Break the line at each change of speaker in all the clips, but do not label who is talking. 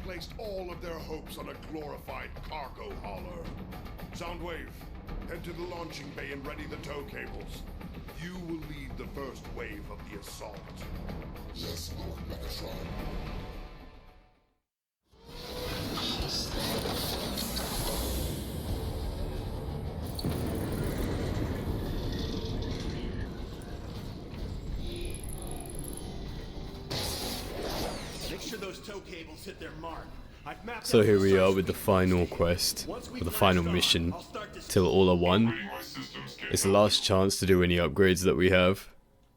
placed all of their hopes on a glorified cargo hauler. Soundwave, head to the launching bay and ready the tow cables. You will lead the first wave of the assault.
Yes, Lord Megatron.
Make sure those tow cables hit their mark.
So here we are with the final quest, or the final mission, till all are one. It's the last chance to do any upgrades that we have.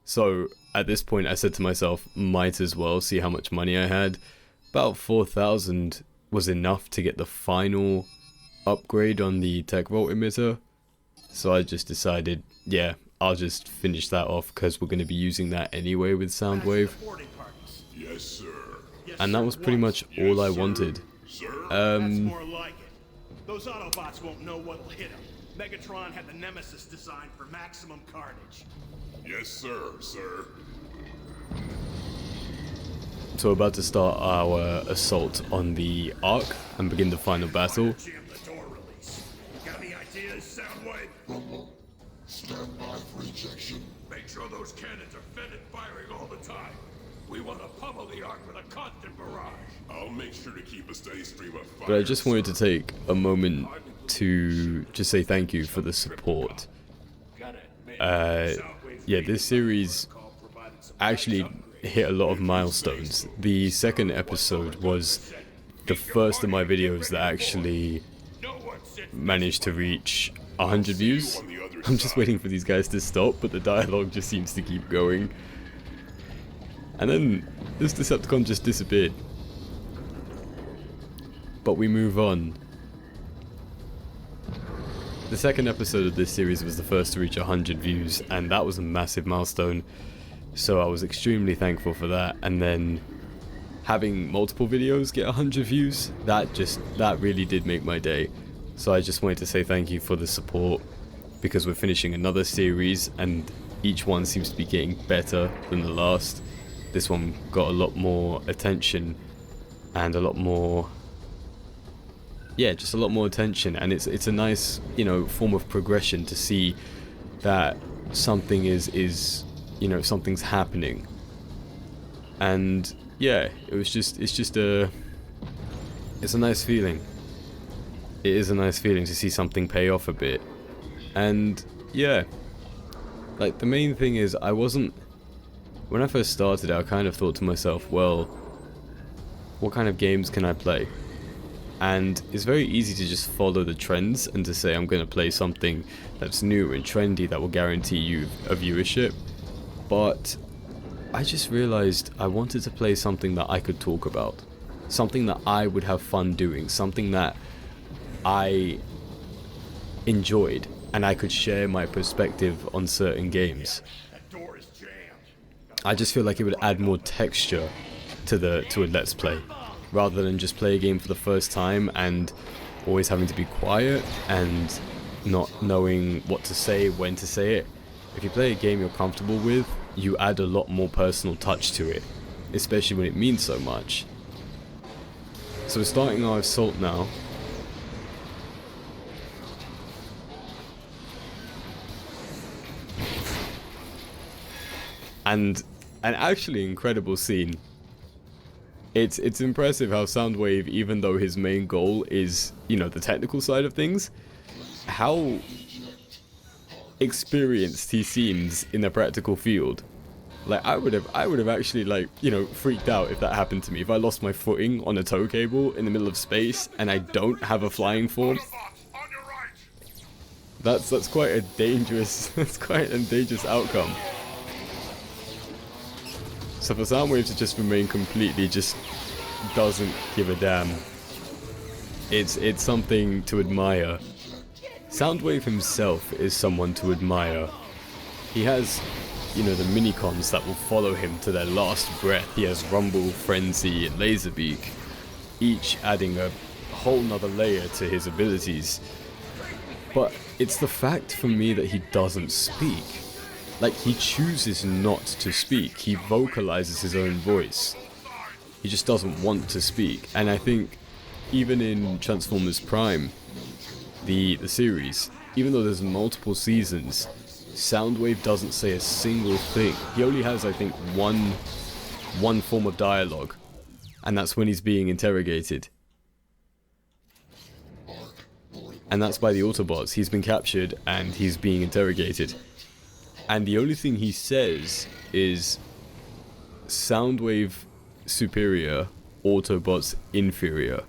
So at this point I said to myself, might as well see how much money I had. About 4,000 was enough to get the final upgrade on the tech vault emitter. So I just decided, yeah, I'll just finish that off because we're going to be using that anyway with Soundwave.
Yes, sir.
And that was pretty much all I wanted.
That's more like it. Those Autobots won't know what'll hit them. Megatron had the Nemesis designed for maximum carnage.
Yes, sir, sir.
So we're about to start our assault on the Ark and begin the final battle.
Jam the door release. Got any ideas, Soundwave?
Rumble. Stand by for ejection.
Make sure those cannons are fed and firing all the time. We want to pummel the Ark with a constant barrage.
I'll make sure to keep a steady stream of fire.
But I just wanted to take a moment to just say thank you for the support. Yeah, this series actually hit a lot of milestones. The second episode was the first of my videos that actually managed to reach 100 views. I'm just waiting for these guys to stop, but the dialogue just seems to keep going. And then this Decepticon just disappeared. But we move on. The second episode of this series was the first to reach 100 views, and that was a massive milestone. So I was extremely thankful for that. And then having multiple videos get 100 views, that really did make my day. So I just wanted to say thank you for the support, because we're finishing another series and each one seems to be getting better than the last. This one got a lot more attention and a lot more, yeah, just a lot more attention, and it's a nice, you know, form of progression to see that something is you know, something's happening. And yeah, it's a nice feeling. It is a nice feeling to see something pay off a bit. And yeah, like the main thing is when I first started, I kind of thought to myself, well, what kind of games can I play? And it's very easy to just follow the trends and to say I'm going to play something that's new and trendy that will guarantee you a viewership. But I just realized I wanted to play something that I could talk about. Something that I would have fun doing. Something that I enjoyed and I could share my perspective on certain games. I just feel like it would add more texture to a Let's Play, rather than just play a game for the first time and always having to be quiet and not knowing what to say, when to say it. If you play a game you're comfortable with, you add a lot more personal touch to it, especially when it means so much. So we're starting our assault now. And an actually incredible scene. It's impressive how Soundwave, even though his main goal is, you know, the technical side of things, how experienced he seems in the practical field. Like I would have actually, like, you know, freaked out if that happened to me. If I lost my footing on a tow cable in the middle of space and I don't have a flying form. That's quite a dangerous outcome. So for Soundwave to just remain completely just doesn't give a damn, it's something to admire. Soundwave himself is someone to admire. He has, you know, the minicons that will follow him to their last breath. He has Rumble, Frenzy, and Laserbeak, each adding a whole nother layer to his abilities. But it's the fact for me that he doesn't speak. Like, he chooses not to speak. He vocalizes his own voice. He just doesn't want to speak. And I think even in Transformers Prime, the series, even though there's multiple seasons, Soundwave doesn't say a single thing. He only has, I think, one form of dialogue, and that's when he's being interrogated. And that's by the Autobots. He's been captured and he's being interrogated. And the only thing he says is Soundwave superior, Autobots inferior.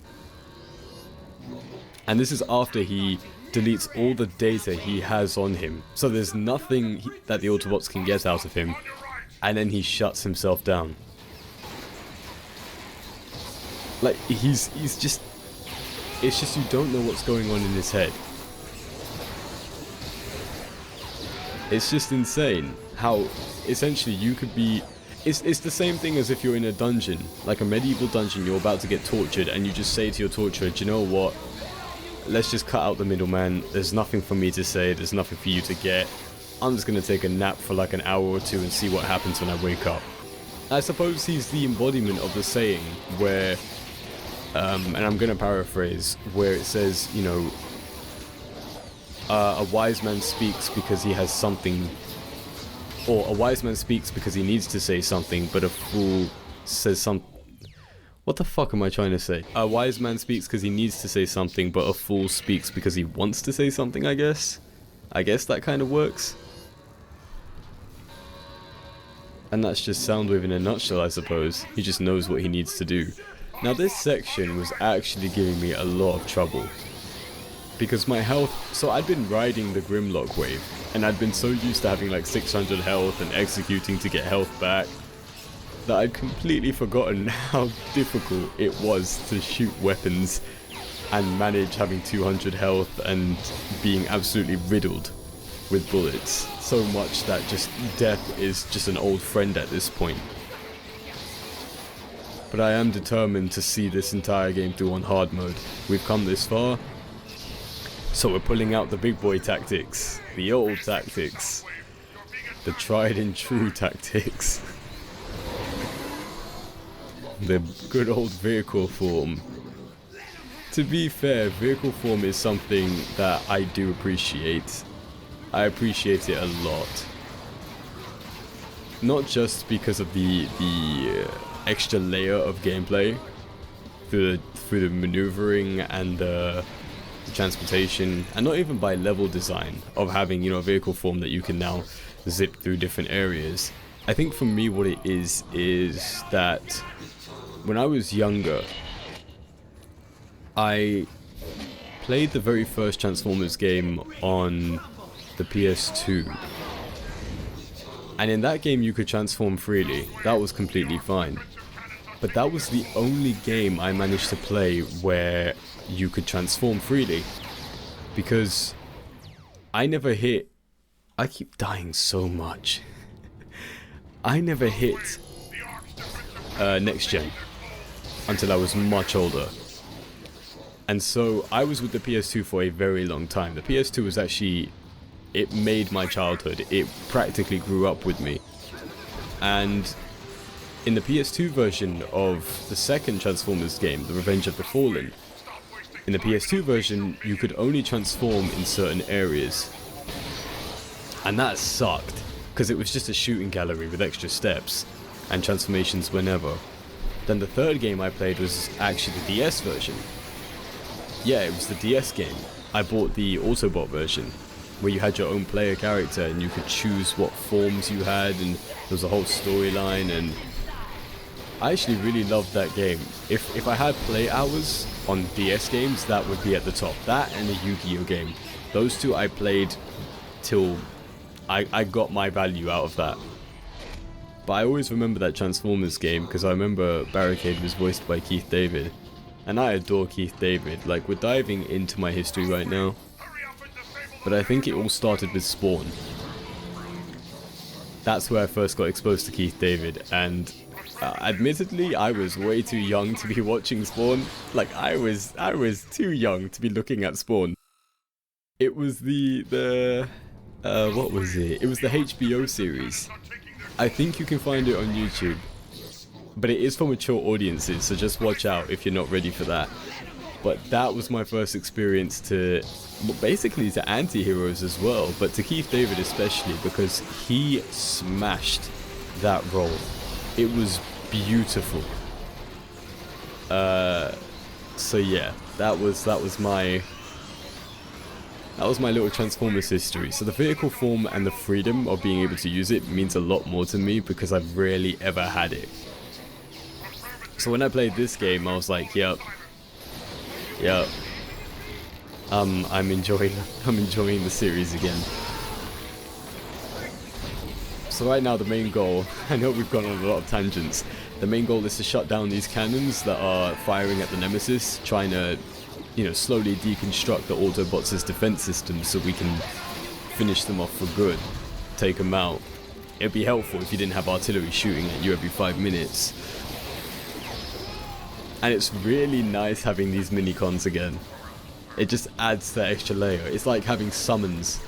And this is after he deletes all the data he has on him. So there's nothing that the Autobots can get out of him. And then he shuts himself down. Like, he's just... It's just you don't know what's going on in his head. It's just insane how essentially you could be... It's the same thing as if you're in a dungeon, like a medieval dungeon, you're about to get tortured, and you just say to your torturer, do you know what? Let's just cut out the middleman. There's nothing for me to say, there's nothing for you to get. I'm just going to take a nap for like an hour or two and see what happens when I wake up. I suppose he's the embodiment of the saying where... and I'm going to paraphrase, where it says, you know, a wise man speaks because he has something, or a wise man speaks because he needs to say something, but a fool says something. What the fuck am I trying to say? A wise man speaks because he needs to say something, but a fool speaks because he wants to say something, I guess. I guess that kind of works. And that's just Soundwave in a nutshell, I suppose. He just knows what he needs to do. Now this section was actually giving me a lot of trouble. Because my health... So I'd been riding the Grimlock wave, and I'd been so used to having like 600 health and executing to get health back, that I'd completely forgotten how difficult it was to shoot weapons and manage having 200 health and being absolutely riddled with bullets. So much that just death is just an old friend at this point. But I am determined to see this entire game through on hard mode. We've come this far, so we're pulling out the big boy tactics, the old tactics, the tried and true tactics, the good old vehicle form. To be fair, vehicle form is something that I do appreciate. I appreciate it a lot. Not just because of the extra layer of gameplay through the maneuvering and the transportation, and not even by level design of having, you know, a vehicle form that you can now zip through different areas. I think for me what it is that when I was younger, I played the very first Transformers game on the PS2. And in that game you could transform freely. That was completely fine. But that was the only game I managed to play where you could transform freely. Because I never hit... I keep dying so much. I never hit next gen until I was much older. And so I was with the PS2 for a very long time. The PS2 was actually... It made my childhood. It practically grew up with me. And in the PS2 version of the second Transformers game, The Revenge of the Fallen, in the PS2 version, you could only transform in certain areas. And that sucked, because it was just a shooting gallery with extra steps, and transformations whenever. Then the third game I played was actually the DS version. Yeah, it was the DS game. I bought the Autobot version, where you had your own player character and you could choose what forms you had, and there was a whole storyline, and I actually really loved that game. If I had play hours on DS games, that would be at the top. That and the Yu-Gi-Oh game. Those two I played till I got my value out of that. But I always remember that Transformers game because I remember Barricade was voiced by Keith David. And I adore Keith David. Like, we're diving into my history right now. But I think it all started with Spawn. That's where I first got exposed to Keith David, and admittedly I was way too young to be watching Spawn. Like, I was too young to be looking at Spawn. It was what was it? It was the HBO series. I think you can find it on YouTube. but it is for mature audiences, so just watch out if you're not ready for that. But that was my first experience to, well, basically to anti-heroes as well, but to Keith David especially, because he smashed that role. It was beautiful. So yeah, that was my little Transformers history. So the vehicle form and the freedom of being able to use it means a lot more to me because I've rarely ever had it. So when I played this game, I was like, yep. I'm enjoying the series again. So right now the main goal, I know we've gone on a lot of tangents, the main goal is to shut down these cannons that are firing at the Nemesis, trying to, you know, slowly deconstruct the Autobots' defense systems so we can finish them off for good, take them out. It'd be helpful if you didn't have artillery shooting at you every 5 minutes. And it's really nice having these mini-cons again. It just adds that extra layer. It's like having summons,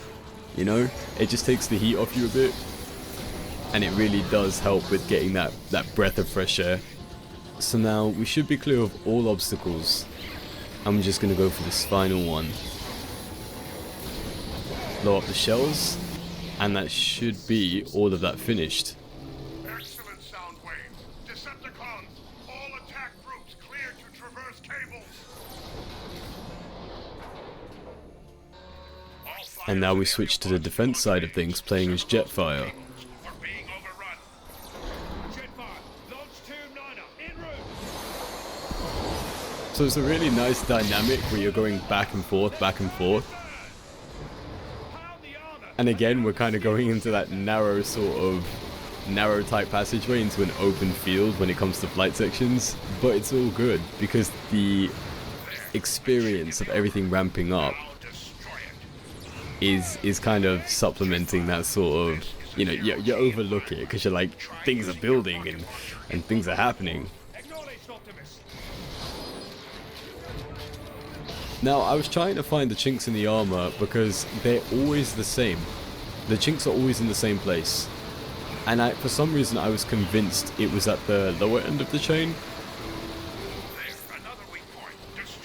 you know? It just takes the heat off you a bit. And it really does help with getting that breath of fresh air. So now we should be clear of all obstacles. I'm just going to go for this final one. Blow up the shells. And that should be all of that finished.
Excellent, Soundwave. Decepticons, all attack groups clear to traverse cables.
And now we switch to the defense side of things, playing as Jetfire.
We're being overrun. Jetfire, launch 2-9er, en route.
So it's a really nice dynamic where you're going back and forth, back and forth. And again, we're kind of going into that narrow type passageway into an open field when it comes to flight sections. But it's all good because the experience of everything ramping up is kind of supplementing that sort of, you know, you overlook it because you're like, things are building and things are happening. Now, I was trying to find the chinks in the armor because they're always the same. The chinks are always in the same place. And for some reason, I was convinced it was at the lower end of the chain.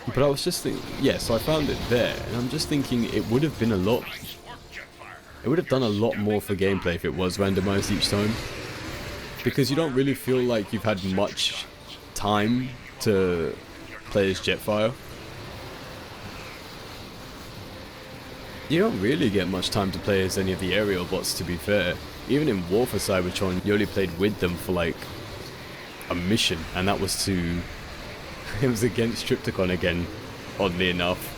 But I was just thinking, yeah, so I found it there. And I'm just thinking it would have been it would have done a lot more for gameplay if it was randomized each time. Because you don't really feel like you've had much time to play as Jetfire. You don't really get much time to play as any of the aerial bots, to be fair. Even in War for Cybertron, you only played with them for like a mission, and that was to... it was against Trypticon again, oddly enough.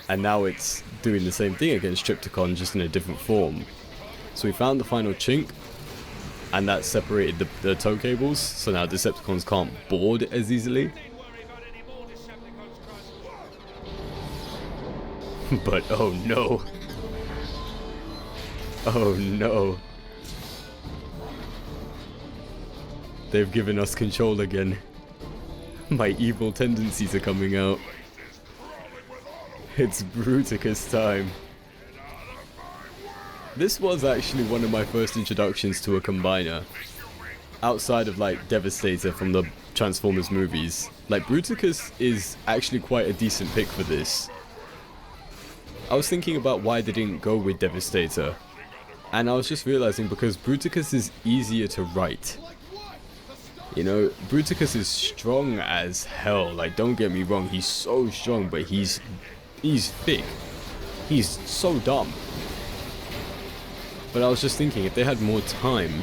And now it's doing the same thing against Trypticon, just in a different form. So we found the final chink, and that separated the tow cables, so now Decepticons can't board as easily. But oh no. Oh no. They've given us control again. My evil tendencies are coming out. It's Bruticus time. This was actually one of my first introductions to a combiner. Outside of like Devastator from the Transformers movies. Like Bruticus is actually quite a decent pick for this. I was thinking about why they didn't go with Devastator, and I was just realizing because Bruticus is easier to write. You know, Bruticus is strong as hell, like don't get me wrong, he's so strong, but he's thick. He's so dumb. But I was just thinking, if they had more time,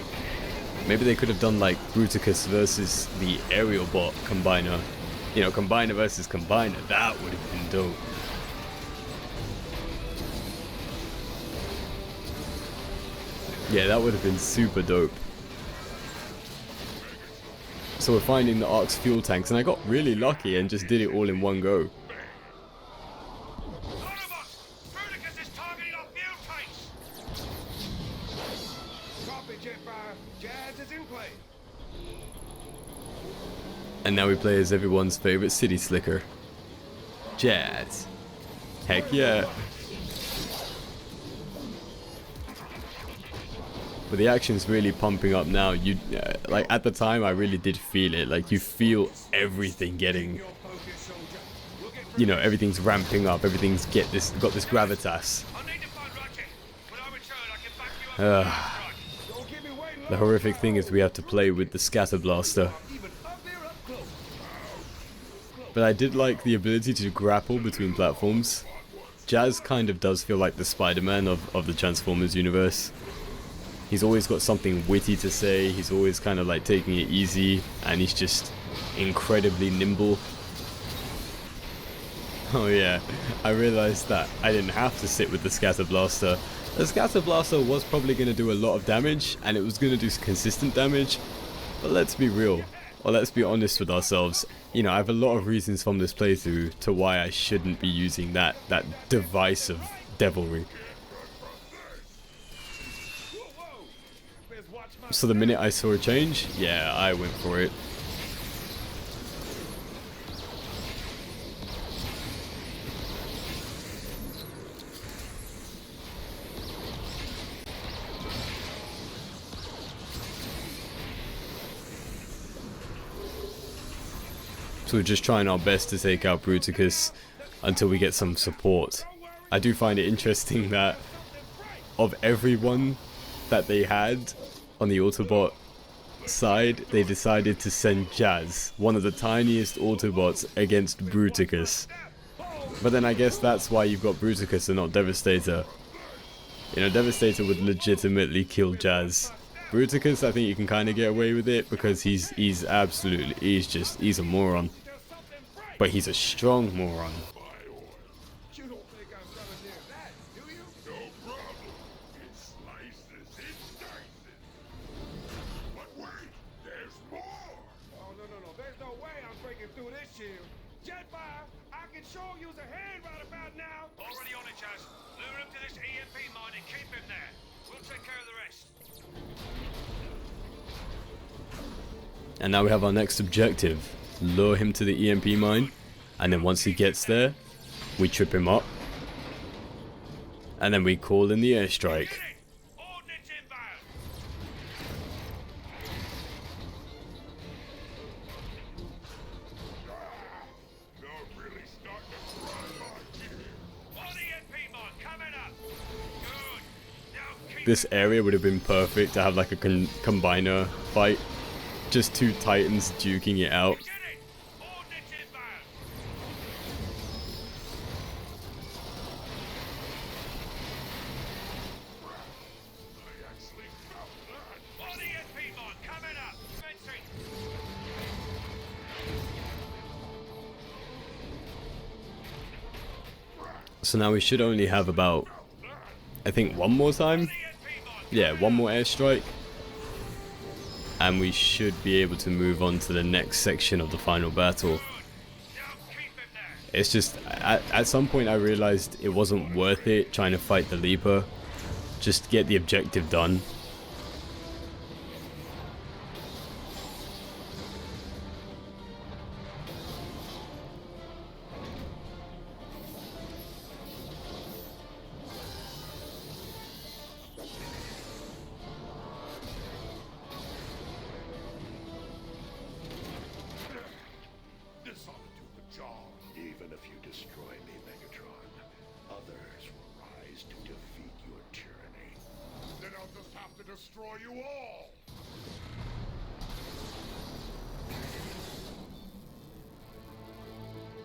maybe they could have done like Bruticus versus the aerial bot combiner. You know, combiner versus combiner, that would have been dope. Yeah, that would have been super dope. So we're finding the Ark's fuel tanks, and I got really lucky and just did it all in one go. And now we play as everyone's favorite city slicker, Jazz. Heck yeah. but the action's really pumping up now. You like at the time I really did feel it. Like you feel everything getting, you know, everything's ramping up. Everything's got this gravitas. The horrific thing is we have to play with the scatter blaster. But I did like the ability to grapple between platforms. Jazz kind of does feel like the Spider-Man of the Transformers universe. He's always got something witty to say, he's always kind of like taking it easy, and he's just incredibly nimble. Oh yeah, I realized that I didn't have to sit with the Scatter Blaster. The Scatter Blaster was probably going to do a lot of damage, and it was going to do consistent damage, but let's be real, or let's be honest with ourselves. You know, I have a lot of reasons from this playthrough to why I shouldn't be using that device of devilry. So the minute I saw a change, yeah, I went for it. So we're just trying our best to take out Bruticus until we get some support. I do find it interesting that of everyone that they had on the Autobot side, they decided to send Jazz, one of the tiniest Autobots, against Bruticus. But then I guess that's why you've got Bruticus and not Devastator. You know, Devastator would legitimately kill Jazz. Bruticus, I think you can kind of get away with it because he's a moron. But he's a strong moron.
You don't think I'm gonna do that, do you?
No problem. It slices, it dices. But wait, there's more.
Oh, no. There's no way I'm breaking through this shield. Jetfire, I can sure use a hand right about now.
Already on it, Jazz. Lure him to this EMP mine and keep him there. We'll take care of the rest.
And now we have our next objective. Lure him to the EMP mine. And then once he gets there, we trip him up. And then we call in the airstrike.
Ordnance inbound.
You're really starting to cry out here.
One EMP mine coming up. Good. Now keep
This area would have been perfect to have like a combiner fight. Just two titans duking it out.
Get it. Ordnance inbound.
I actually felt that.
One EMP mine coming up. Fencing.
So now we should only have about, I think, one more time.
EMP mine.
Yeah, one more airstrike. And we should be able to move on to the next section of the final battle.
Now keep him there.
It's just, at some point I realized it wasn't worth it trying to fight the Leaper. Just get the objective done.
This ought to do the job.
Even if you destroy me, Megatron, others will rise to defeat your tyranny.
Then I'll just have to destroy you all.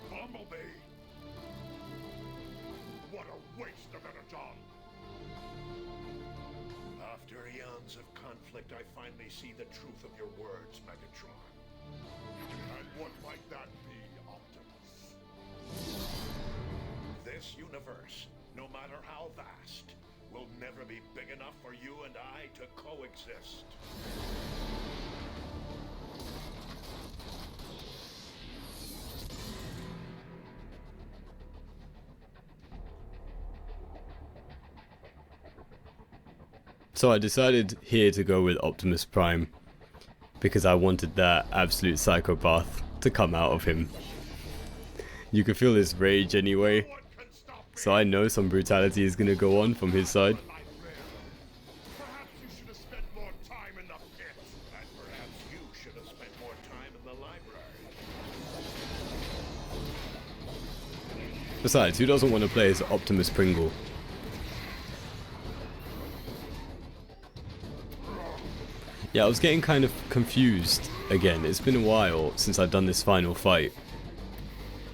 Bumblebee! What a waste of energon!
After eons of conflict, I finally see the truth of your words, Megatron.
And what might that be, Optimus?
This universe, no matter how vast, will never be big enough for you and I to coexist.
So I decided here to go with Optimus Prime. Because I wanted that absolute psychopath to come out of him. You can feel his rage anyway.
What can stop me?
So I know some brutality is going to go on from his side.
Perhaps you should have spent
a pit. And perhaps you should have spent more time in the library.
Besides, who doesn't want to play as Optimus Pringle? Yeah, I was getting kind of confused again. It's been a while since I've done this final fight.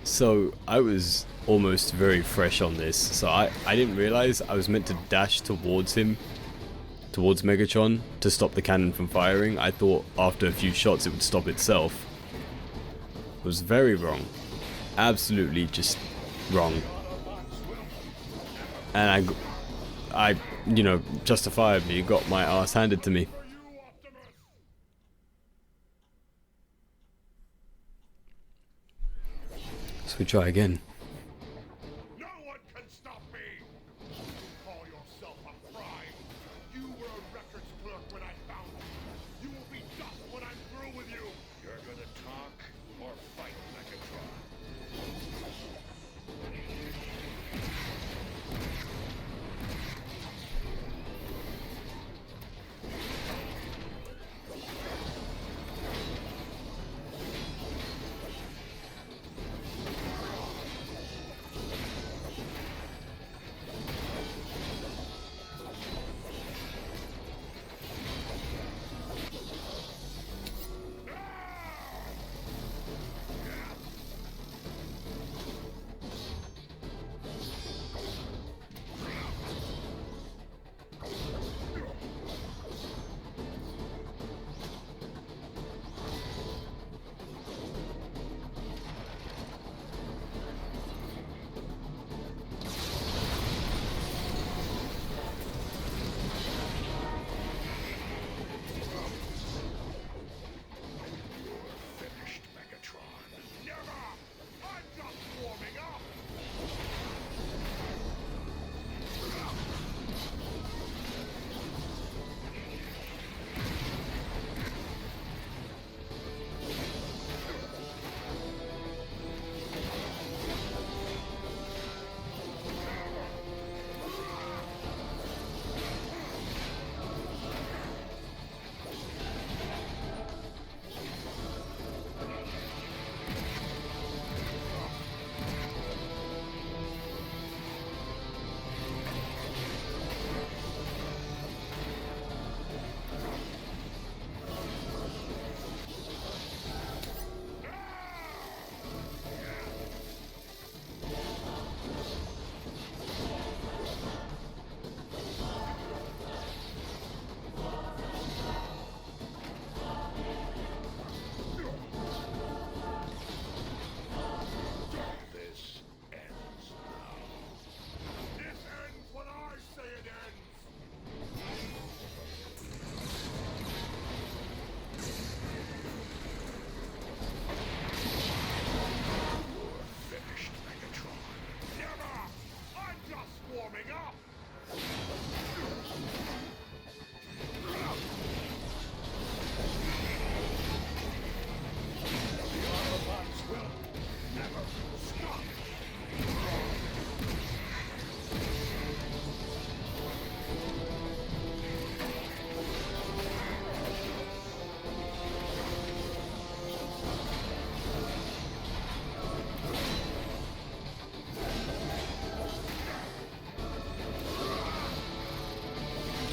So I was almost very fresh on this. So I didn't realize I was meant to dash towards him, towards Megatron, to stop the cannon from firing. I thought after a few shots it would stop itself. I was very wrong. Absolutely just wrong. And I, you know, justifiably got my ass handed to me. So we try again.
No one can stop me! You call yourself a prime. You were a records clerk when I found you. You will be dust when I'm through with you. You're gonna talk or fight, Megatron.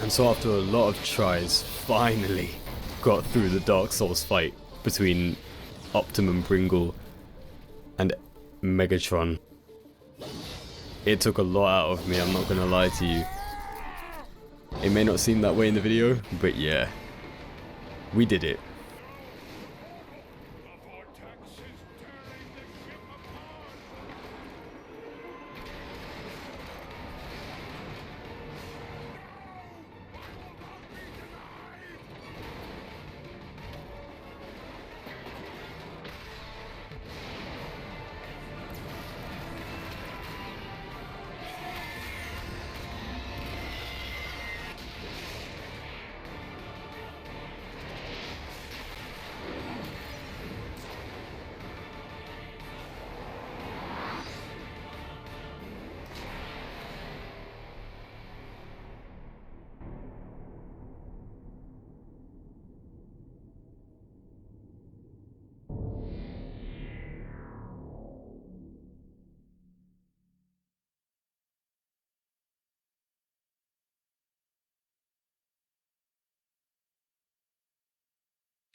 And so after a lot of tries, finally got through the Dark Souls fight between Optimum Pringle and Megatron. It took a lot out of me, I'm not gonna lie to you. It may not seem that way in the video, but yeah, we did it.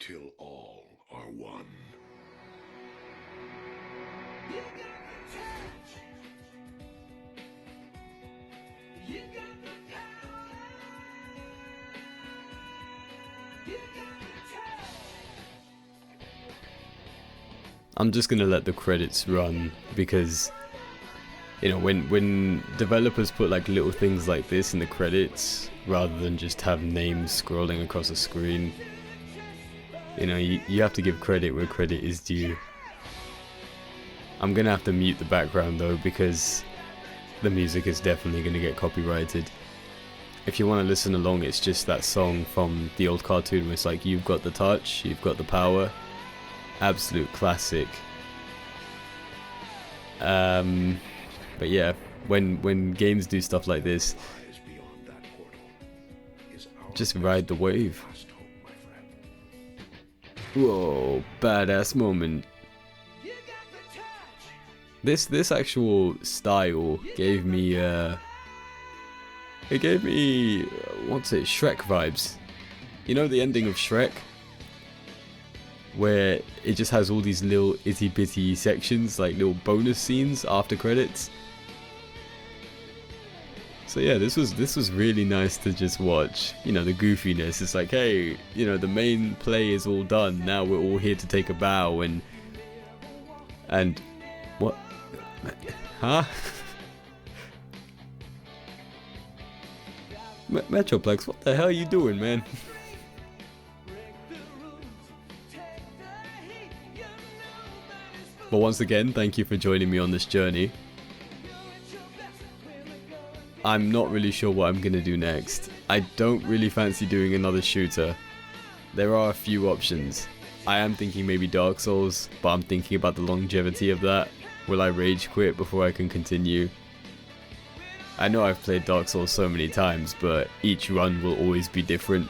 till all are one.
You got the touch. You got the power. You got the touch.
I'm just gonna let the credits run because, you know, when developers put like little things like this in the credits rather than just have names scrolling across a screen, you know, you have to give credit where credit is due. I'm gonna have to mute the background though because the music is definitely gonna get copyrighted. If you want to listen along, it's just that song from the old cartoon where it's like, you've got the touch, you've got the power. Absolute classic. But yeah, when games do stuff like this,
Lies beyond that portal is our
just ride the wave.
last hope, my friend.
Whoa, badass moment.
You got the touch.
This actual style gave me what's it, Shrek vibes. You know the ending of Shrek, where it just has all these little itty bitty sections, like little bonus scenes after credits. So yeah, this was really nice to just watch. You know, the goofiness. It's like, hey, you know, the main play is all done. Now we're all here to take a bow and what? Huh? Metroplex, what the hell are you doing, man? But once again, thank you for joining me on this journey. I'm not really sure what I'm gonna do next. I don't really fancy doing another shooter. There are a few options. I am thinking maybe Dark Souls, but I'm thinking about the longevity of that. Will I rage quit before I can continue? I know I've played Dark Souls so many times, but each run will always be different.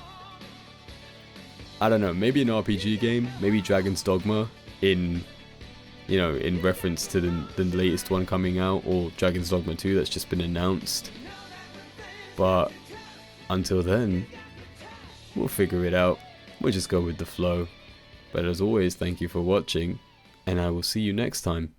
I don't know, maybe an RPG game, maybe Dragon's Dogma in reference to the latest one coming out, or Dragon's Dogma 2 that's just been announced. But until then, we'll figure it out. We'll just go with the flow. But as always, thank you for watching, and I will see you next time.